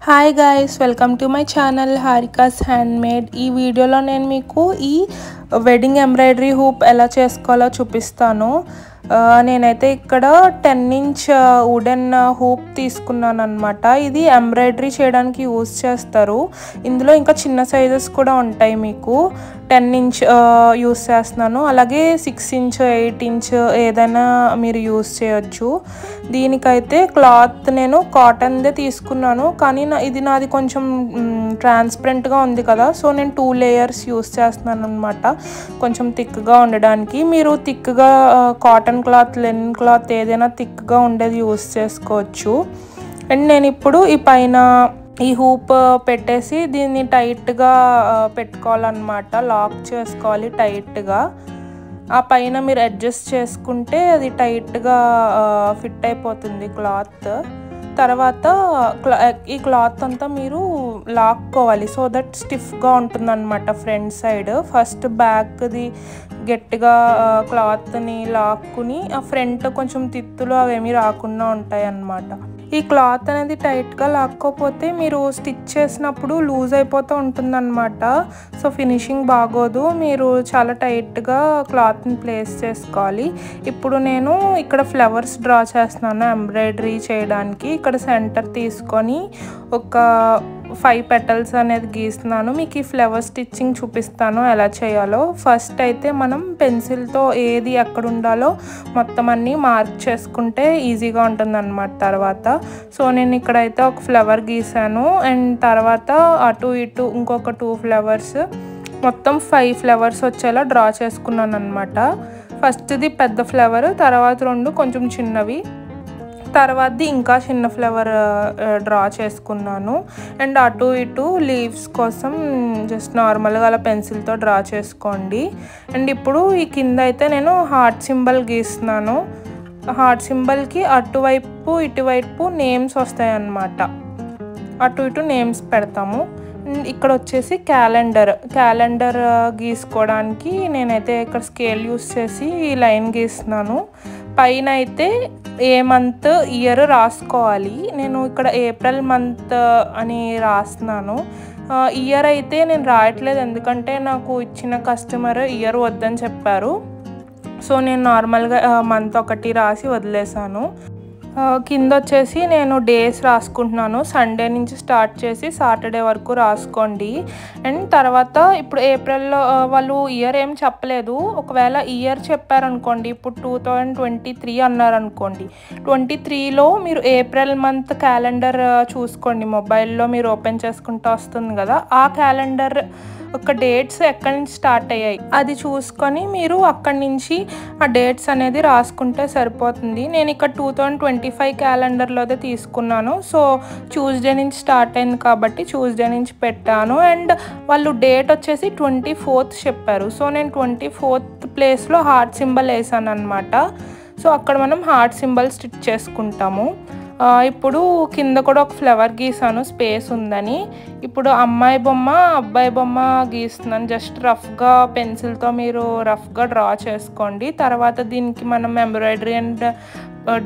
Hi guys, welcome to my channel Harika's handmade. ఈ వీడియోలో నేను మీకు ఈ వెడ్డింగ్ ఎంబ్రాయిడరీ హూప్ ఎలా చేసుకోవాలో చూపిస్తాను. నేనైతే ఇక్కడ 10 ఇంచ్ వుడెన్ హూప్ తీసుకున్నాను అనమాట. ఇది ఎంబ్రాయిడరీ చేయడానికి యూజ్ చేస్తారు. ఇందులో ఇంకా చిన్న సైజెస్ కూడా ఉంటాయి. మీకు 10 ఇంచ్ యూజ్ చేస్తున్నాను. అలాగే 6 ఇంచ్ 8 ఇంచ్ ఏదైనా మీరు యూజ్ చేయొచ్చు. దీనికైతే క్లాత్ నేను కాటన్దే తీసుకున్నాను, కానీ ఇది నాది కొంచెం ట్రాన్స్పరెంట్గా ఉంది కదా, సో నేను 2 లేయర్స్ యూజ్ చేస్తున్నాను అనమాట, కొంచెం థిక్గా ఉండడానికి. మీరు థిక్గా కాటన్ క్లాత్, లెనిన్ క్లాత్ ఏదైనా థిక్గా ఉండేది యూజ్ చేసుకోవచ్చు. అండ్ నేను ఇప్పుడు ఈ పైన ఈ హూప్ పెట్టేసి దీన్ని టైట్గా పెట్టుకోవాలన్నమాట, లాక్ చేసుకోవాలి టైట్గా. ఆ పైన మీరు అడ్జస్ట్ చేసుకుంటే అది టైట్గా ఫిట్ అయిపోతుంది క్లాత్. తర్వాత ఈ క్లాత్ అంతా మీరు లాక్కోవాలి, సో దట్ స్టిఫ్గా ఉంటుంది అనమాట ఫ్రంట్ సైడ్. ఫస్ట్ బ్యాక్ది గట్టిగా క్లాత్ని లాక్కుని ఆ ఫ్రంట్ కొంచెం తిత్తులు అవేమీ రాకుండా ఉంటాయి అన్నమాట. ఈ క్లాత్ అనేది టైట్గా లాక్కోపోతే మీరు స్టిచ్ చేసినప్పుడు లూజ్ అయిపోతూ ఉంటుందన్నమాట, సో ఫినిషింగ్ బాగోదు. మీరు చాలా టైట్గా క్లాత్ని ప్లేస్ చేసుకోవాలి. ఇప్పుడు నేను ఇక్కడ ఫ్లవర్స్ డ్రా చేస్తున్నాను ఎంబ్రాయిడరీ చేయడానికి. ఇక్కడ సెంటర్ తీసుకొని ఒక 5 పెటల్స్ అనేది గీస్తున్నాను. మీకు ఈ ఫ్లవర్ స్టిచ్చింగ్ చూపిస్తాను ఎలా చేయాలో. ఫస్ట్ అయితే మనం పెన్సిల్తో ఏది ఎక్కడ ఉండాలో మొత్తం అన్నీ మార్క్ చేసుకుంటే ఈజీగా ఉంటుంది అన్నమాట తర్వాత. సో నేను ఇక్కడైతే ఒక ఫ్లవర్ గీసాను, అండ్ తర్వాత అటు ఇటు ఇంకొక 2 ఫ్లవర్స్, మొత్తం 5 ఫ్లవర్స్ వచ్చేలా డ్రా చేసుకున్నాను అనమాట. ఫస్ట్ది పెద్ద ఫ్లవర్, తర్వాత 2 కొంచెం చిన్నవి, తర్వాతది ఇంకా చిన్న ఫ్లవర్ డ్రా చేసుకున్నాను. అండ్ అటు ఇటు లీవ్స్ కోసం జస్ట్ నార్మల్గా అలా పెన్సిల్తో డ్రా చేసుకోండి. అండ్ ఇప్పుడు ఈ కింద అయితే నేను హార్ట్ సింబల్ గీస్తున్నాను. హార్ట్ సింబల్కి అటువైపు ఇటువైపు నేమ్స్ వస్తాయి అన్నమాట, అటు ఇటు నేమ్స్ పెడతాము. ఇక్కడ వచ్చేసి క్యాలెండర్ గీసుకోవడానికి నేనైతే ఇక్కడ స్కేల్ యూస్ చేసి ఈ లైన్ గీస్తున్నాను. పైన అయితే ఏ మంత్ ఇయర్ రాసుకోవాలి. నేను ఇక్కడ ఏప్రిల్ మంత్ అని రాస్తున్నాను. ఇయర్ అయితే నేను రాయట్లేదు, ఎందుకంటే నాకు ఇచ్చిన కస్టమర్ ఇయర్ వద్దని చెప్పారు, సో నేను నార్మల్గా మంత్ ఒకటి రాసి వదిలేసాను. కింద వచ్చేసి నేను డేస్ రాసుకుంటున్నాను. సండే నుంచి స్టార్ట్ చేసి సాటర్డే వరకు రాసుకోండి. అండ్ తర్వాత ఇప్పుడు ఏప్రిల్లో వాళ్ళు ఇయర్ ఏం చెప్పలేదు. ఒకవేళ ఇయర్ చెప్పారనుకోండి, ఇప్పుడు 2023 అన్నారనుకోండి, 23లో మీరు ఏప్రిల్ మంత్ క్యాలెండర్ చూసుకోండి. మొబైల్లో మీరు ఓపెన్ చేసుకుంటూ వస్తుంది కదా, ఆ క్యాలెండర్ ఒక డేట్స్ ఎక్కడి నుంచి స్టార్ట్ అయ్యాయి అది చూసుకొని మీరు అక్కడి నుంచి ఆ డేట్స్ అనేది రాసుకుంటే సరిపోతుంది. నేను ఇక్కడ 2025 క్యాలెండర్లోదే తీసుకున్నాను, సో ట్యూస్డే నుంచి స్టార్ట్ అయింది కాబట్టి ట్యూస్డే నుంచి పెట్టాను. అండ్ వాళ్ళు డేట్ వచ్చేసి 24th చెప్పారు, సో నేను 24th ప్లేస్లో హార్ట్ సింబల్ వేసాను అనమాట. సో అక్కడ మనం హార్ట్ సింబల్ స్టిచ్ చేసుకుంటాము. ఇప్పుడు కింద కూడా ఒక ఫ్లవర్ గీసాను, స్పేస్ ఉందని. ఇప్పుడు అమ్మాయి బొమ్మ అబ్బాయి బొమ్మ గీస్తున్నాను. జస్ట్ రఫ్గా పెన్సిల్తో మీరు రఫ్గా డ్రా చేసుకోండి. తర్వాత దీనికి మనం ఎంబ్రాయిడరీ అండ్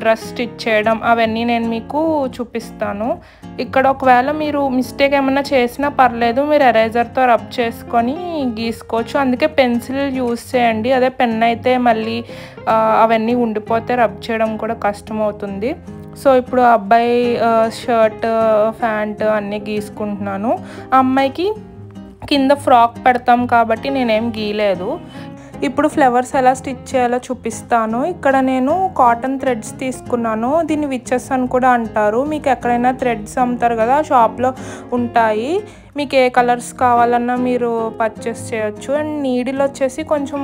డ్రెస్ స్టిచ్ చేయడం అవన్నీ నేను మీకు చూపిస్తాను. ఇక్కడ ఒకవేళ మీరు మిస్టేక్ ఏమైనా చేసినా పర్లేదు, మీరు ఎరేజర్తో రబ్ చేసుకొని గీసుకోవచ్చు. అందుకే పెన్సిల్ యూస్ చేయండి. అదే పెన్ అయితే మళ్ళీ అవన్నీ ఉండిపోతే రబ్ చేయడం కూడా కష్టం అవుతుంది. సో ఇప్పుడు అబ్బాయి షర్ట్ ప్యాంట్ అన్నీ గీసుకుంటున్నాను. అమ్మాయికి కింద ఫ్రాక్ పెడతాం కాబట్టి నేనేం గీయలేదు. ఇప్పుడు ఫ్లవర్స్ ఎలా స్టిచ్ చేయాలో చూపిస్తాను. ఇక్కడ నేను కాటన్ థ్రెడ్స్ తీసుకున్నాను. దీన్ని విచెస్ అని కూడా అంటారు. మీకు ఎక్కడైనా థ్రెడ్స్ అమ్ముతారు కదా, షాప్లో ఉంటాయి. మీకు ఏ కలర్స్ కావాలన్నా మీరు పర్చేస్ చేయొచ్చు. అండ్ నీడిల్ వచ్చేసి కొంచెం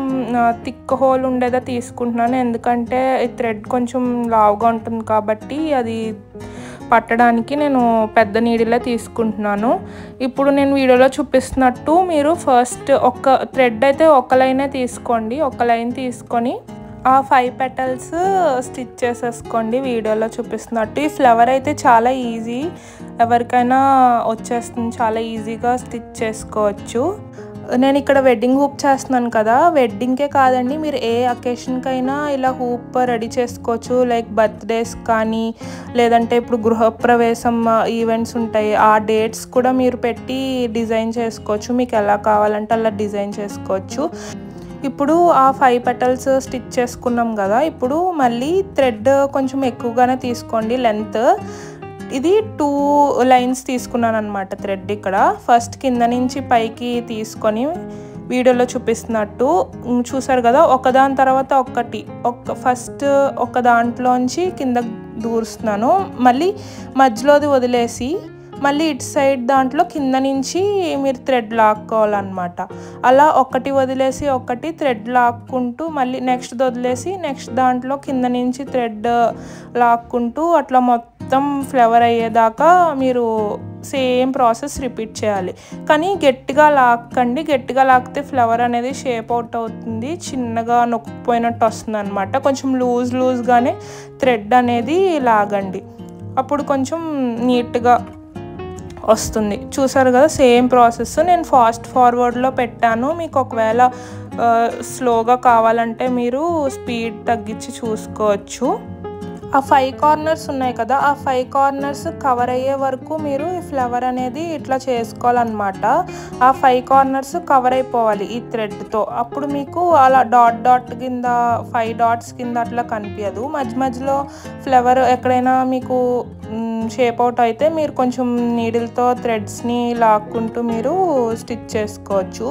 థిక్ హోల్ ఉండేదా తీసుకుంటున్నాను, ఎందుకంటే ఈ థ్రెడ్ కొంచెం లావుగా ఉంటుంది కాబట్టి అది పట్టడానికి నేను పెద్ద నీడిలే తీసుకుంటున్నాను. ఇప్పుడు నేను వీడియోలో చూపిస్తున్నట్టు మీరు ఫస్ట్ ఒక థ్రెడ్ అయితే ఒక లైనే తీసుకోండి. ఒక లైన్ తీసుకొని ఆ 5 పెటల్స్ స్టిచ్ చేసేసుకోండి వీడియోలో చూపిస్తున్నట్టు. ఈ ఫ్లవర్ అయితే చాలా ఈజీ, ఎవరికైనా వచ్చేస్తుంది, చాలా ఈజీగా స్టిచ్ చేసుకోవచ్చు. నేను ఇక్కడ వెడ్డింగ్ హూప్ చేస్తున్నాను కదా, వెడ్డింగ్కే కాదండి, మీరు ఏ అకేషన్కైనా ఇలా హూప్ రెడీ చేసుకోవచ్చు. లైక్ బర్త్డేస్ కానీ, లేదంటే ఇప్పుడు గృహప్రవేశం ఈవెంట్స్ ఉంటాయి, ఆ డేట్స్ కూడా మీరు పెట్టి డిజైన్ చేసుకోవచ్చు. మీకు ఎలా కావాలంటే అలా డిజైన్ చేసుకోవచ్చు. ఇప్పుడు ఆ 5 పెటల్స్ స్టిచ్ చేసుకున్నాం కదా, ఇప్పుడు మళ్ళీ థ్రెడ్ కొంచెం ఎక్కువగానే తీసుకోండి లెంత్. ఇది 2 లైన్స్ తీసుకున్నాను అనమాట థ్రెడ్. ఇక్కడ ఫస్ట్ కింద నుంచి పైకి తీసుకొని వీడియోలో చూపిస్తున్నట్టు చూసారు కదా, ఒకదాని తర్వాత ఒకటి, ఫస్ట్ ఒక దాంట్లోంచి కింద దూరుస్తున్నాను, మళ్ళీ మధ్యలోది వదిలేసి మళ్ళీ ఇటు సైడ్ దాంట్లో కింద నుంచి మీరు థ్రెడ్ లాక్కోవాలన్నమాట. అలా ఒకటి వదిలేసి ఒకటి థ్రెడ్ లాక్కుంటూ మళ్ళీ నెక్స్ట్ వదిలేసి నెక్స్ట్ దాంట్లో కింద నుంచి థ్రెడ్ లాక్కుంటూ అట్లా మొత్తం ఫ్లవర్ అయ్యేదాకా మీరు సేమ్ ప్రాసెస్ రిపీట్ చేయాలి. కానీ గట్టిగా లాక్కండి, గట్టిగా లాక్తే ఫ్లవర్ అనేది షేప్ అవుట్ అవుతుంది, చిన్నగా నొక్కిపోయినట్టు వస్తుంది అనమాట. కొంచెం లూజ్గానే థ్రెడ్ అనేది లాగండి, అప్పుడు కొంచెం నీట్గా వస్తుంది. చూసారు కదా, సేమ్ ప్రాసెస్ నేను ఫాస్ట్ ఫార్వర్డ్లో పెట్టాను. మీకు ఒకవేళ స్లోగా కావాలంటే మీరు స్పీడ్ తగ్గించి చూసుకోవచ్చు. ఆ 5 కార్నర్స్ ఉన్నాయి కదా, ఆ 5 కార్నర్స్ కవర్ అయ్యే వరకు మీరు ఈ ఫ్లవర్ అనేది ఇట్లా చేసుకోవాలన్నమాట. ఆ 5 కార్నర్స్ కవర్ అయిపోవాలి ఈ థ్రెడ్తో. అప్పుడు మీకు అలా డాట్ కింద 5 డాట్స్ కింద అట్లా కనిపించదు. మధ్యలో ఫ్లవర్ ఎక్కడైనా మీకు షేప్ అవుట్ అయితే మీరు కొంచెం నీడిల్తో థ్రెడ్స్ని లాక్కుంటూ మీరు స్టిచ్ చేసుకోవచ్చు.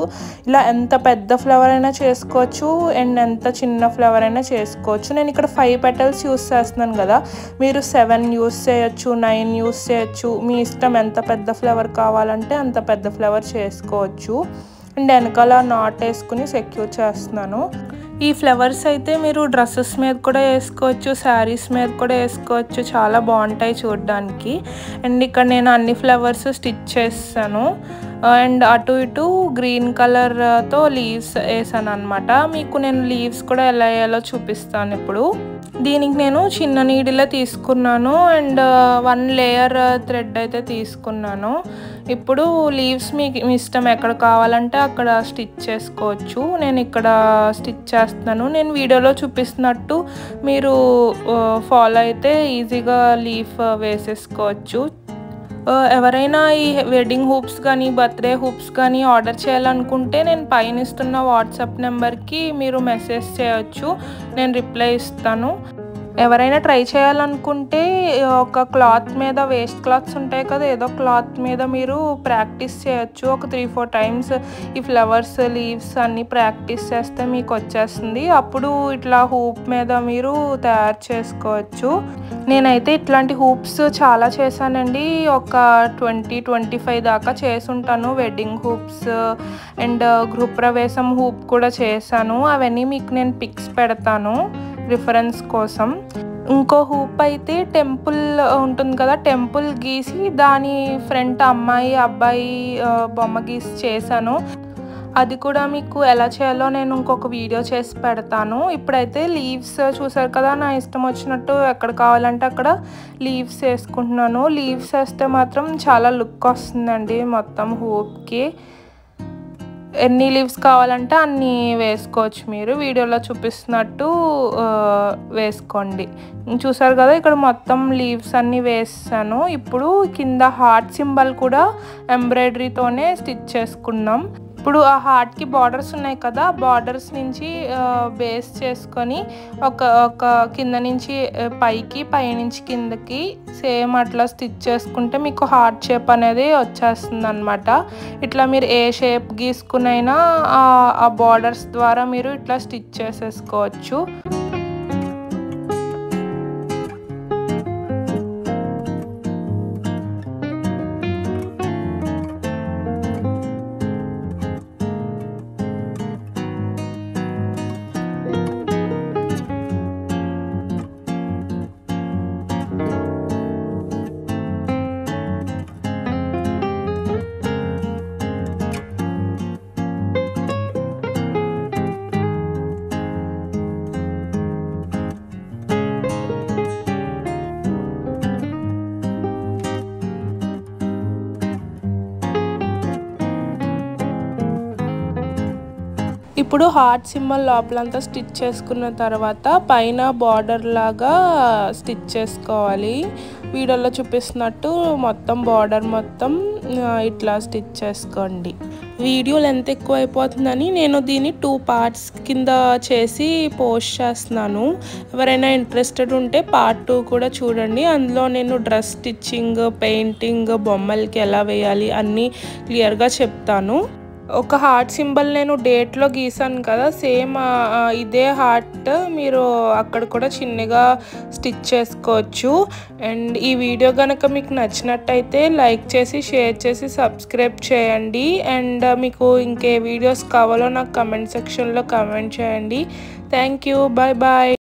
ఇలా ఎంత పెద్ద ఫ్లవర్ అయినా చేసుకోవచ్చు అండ్ ఎంత చిన్న ఫ్లవర్ అయినా చేసుకోవచ్చు. నేను ఇక్కడ 5 పెటల్స్ యూస్ చేస్తున్నాను కదా, మీరు 7 యూస్ చేయొచ్చు, 9 యూస్ చేయొచ్చు, మీ ఇష్టం. ఎంత పెద్ద ఫ్లవర్ కావాలంటే అంత పెద్ద ఫ్లవర్ చేసుకోవచ్చు. అండ్ వెనకాల నాట్ వేసుకుని సెక్యూర్ చేస్తున్నాను. ఈ ఫ్లవర్స్ అయితే మీరు డ్రెస్సెస్ మీద కూడా వేసుకోవచ్చు, శారీస్ మీద కూడా వేసుకోవచ్చు, చాలా బాగుంటాయి చూడడానికి. అండ్ ఇక్కడ నేను అన్ని ఫ్లవర్స్ స్టిచ్ చేస్తాను అండ్ అటు ఇటు గ్రీన్ కలర్తో లీవ్స్ వేసాను అనమాట. మీకు నేను లీవ్స్ కూడా ఎలా వేయాలో చూపిస్తాను ఇప్పుడు. దీనికి నేను చిన్న నీడిలే తీసుకున్నాను అండ్ 1 లేయర్ థ్రెడ్ అయితే తీసుకున్నాను. ఇప్పుడు లీవ్స్ మీకు మీ ఇష్టం ఎక్కడ కావాలంటే అక్కడ స్టిచ్ చేసుకోవచ్చు. నేను ఇక్కడ స్టిచ్ చేస్తున్నాను. నేను వీడియోలో చూపిస్తున్నట్టు మీరు ఫాలో అయితే ఈజీగా లీఫ్ వేసేసుకోవచ్చు. ఎవరైనా ఈ వెడ్డింగ్ హూప్స్ కానీ బర్త్డే హూప్స్ కానీ ఆర్డర్ చేయాలనుకుంటే నేను పైన ఇస్తున్న వాట్సాప్ నెంబర్కి మీరు మెసేజ్ చేయొచ్చు, నేను రిప్లై ఇస్తాను. ఎవరైనా ట్రై చేయాలనుకుంటే ఒక క్లాత్ మీద, వేస్ట్ క్లాత్స్ ఉంటాయి కదా, ఏదో క్లాత్ మీద మీరు ప్రాక్టీస్ చేయొచ్చు. ఒక 3-4 టైమ్స్ ఈ ఫ్లవర్స్, లీవ్స్ అన్నీ ప్రాక్టీస్ చేస్తే మీకు వచ్చేస్తుంది. అప్పుడు ఇట్లా హూప్ మీద మీరు తయారు చేసుకోవచ్చు. నేనైతే ఇట్లాంటి హూప్స్ చాలా చేశానండి, ఒక 20-25 దాకా చేసుంటాను. వెడ్డింగ్ హూప్స్ అండ్ గృహప్రవేశం హూప్ కూడా చేశాను. అవన్నీ మీకు నేను పిక్స్ పెడతాను రిఫరెన్స్ కోసం. ఇంకో హూప్ అయితే టెంపుల్ ఉంటుంది కదా, టెంపుల్ గీసి దాని ఫ్రంట్ అమ్మాయి అబ్బాయి బొమ్మ గీసి చేశాను. అది కూడా మీకు ఎలా చేయాలో నేను ఇంకొక వీడియో చేసి పెడతాను. ఇప్పుడైతే లీవ్స్ చూసారు కదా, నా ఇష్టం వచ్చినట్టు ఎక్కడ కావాలంటే అక్కడ లీవ్స్ వేసుకుంటున్నాను. లీవ్స్ వేస్తే మాత్రం చాలా లుక్ వస్తుందండి మొత్తం హూప్కి. ఎన్ని లీవ్స్ కావాలంటే అన్ని వేసుకోవచ్చు, మీరు వీడియోలో చూపిస్తున్నట్టు వేసుకోండి. చూసారు కదా, ఇక్కడ మొత్తం లీవ్స్ అన్నీ వేసాను. ఇప్పుడు కింద హార్ట్ సింబల్ కూడా ఎంబ్రాయిడరీతోనే స్టిచ్ చేసుకున్నాం. ఇప్పుడు ఆ హార్ట్కి బార్డర్స్ ఉన్నాయి కదా, బార్డర్స్ నుంచి బేస్ చేసుకొని ఒక కింద నుంచి పైకి, పైనుంచి కిందకి సేమ్ అట్లా స్టిచ్ చేసుకుంటే మీకు హార్ట్ షేప్ అనేది వచ్చేస్తుంది అనమాట. ఇట్లా మీరు ఏ షేప్ గీసుకునైనా ఆ బార్డర్స్ ద్వారా మీరు ఇట్లా స్టిచ్ చేసేసుకోవచ్చు. ఇప్పుడు హార్ట్ సింబల్ లోపలంతా స్టిచ్ చేసుకున్న తర్వాత పైన బార్డర్ లాగా స్టిచ్ చేసుకోవాలి. వీడియోలో చూపిస్తున్నట్టు మొత్తం బార్డర్ మొత్తం ఇట్లా స్టిచ్ చేసుకోండి. వీడియో లెంత్ ఎక్కువ అయిపోతుందని నేను దీన్ని 2 పార్ట్స్ కింద చేసి పోస్ట్ చేస్తున్నాను. ఎవరైనా ఇంట్రెస్టెడ్ ఉంటే పార్ట్ 2 కూడా చూడండి. అందులో నేను డ్రెస్ స్టిచ్చింగ్, పెయింటింగ్, బొమ్మలకి ఎలా వేయాలి అన్నీ క్లియర్గా చెప్తాను. ఒక హార్ట్ సింబల్ నేను డేట్లో గీసాను కదా, సేమ్ ఇదే హార్ట్ మీరు అక్కడ కూడా చిన్నగా స్టిచ్ చేసుకోవచ్చు. అండ్ ఈ వీడియో కనుక మీకు నచ్చినట్టయితే లైక్ చేసి, షేర్ చేసి, సబ్స్క్రైబ్ చేయండి. అండ్ మీకు ఇంకే వీడియోస్ కావాలో నాకు కమెంట్ సెక్షన్లో కమెంట్ చేయండి. Thank you. Bye bye.